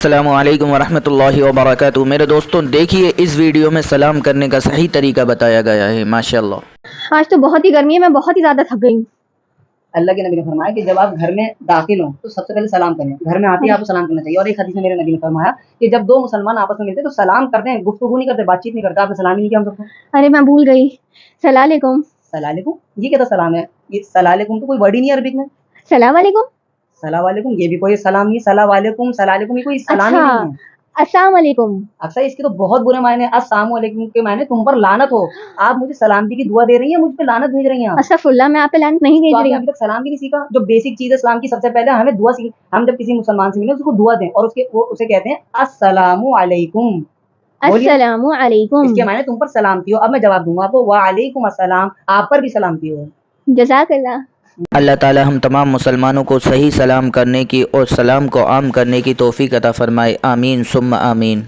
अस्सलामु अलैकुम वरहमतुल्लाहि वबरकातुहू। मेरे दोस्तों, देखिए इस वीडियो में सलाम करने का सही तरीका बताया गया है। माशाल्लाह। आज तो बहुत ही गर्मी है, मैं बहुत ही ज्यादा थक गई हूँ। अल्लाह के नबी ने फरमाया कि जब आप घर में दाखिल हो तो सबसे पहले सलाम करें। घर में आते ही आपको सलाम करना चाहिए। और एक हदीस में मेरे नबी ने फरमाया कि जब दो मुसलमान आपस में मिलते हैं तो सलाम करते हैं, गुफ्तगू नहीं करते, बातचीत नहीं करते। आपने सलाम ही नहीं किया हम सबको। अरे मैं भूल गई। सलालेकुम। सलालेकुम, ये क्या था सलाम है? ये सलालेकुम तो कोई वर्ड ही नहीं है अरबिक में। सलाम वालेकुम। सलाम वालेकुम ये भी कोई सलाम नहीं। सलाम वालेकुम, सलालेकुम ये कोई सलाम ही अच्छा, नहीं है। अस्सलाम वालेकुम। अक्सर इसके तो बहुत बुरे मायने। अस्सलाम वालेकुम के मायने तुम पर लानत हो। आप मुझे सलामती की दुआ दे रही हैं, मुझ पे लानत भेज रही हैं आप। अस्तगफुरुल्लाह, मैं आप पे लानत नहीं तो भेज रही आपने हूँ। अभी तक सलाम भी नहीं सीखा। जो बेसिक चीज है इस्लाम की, सबसे पहले हमें दुआ सीख। हम जब किसी मुसलमान से मिले उसको दुआ दें और उसे कहते हैं अस्सलामु अलैकुम। बोलिए। अस्सलामु अलैकुम। इसके मायने तुम पर सलामती हो। अब मैं जवाब दूंगा आपको, वालेकुम अस्सलाम, आप पर भी सलामती हो। जज़ाकल्लाह। अल्लाह ताला हम तमाम मुसलमानों को सही सलाम करने की और सलाम को आम करने की तौफीक अता फरमाए। आमीन सुम्मा आमीन।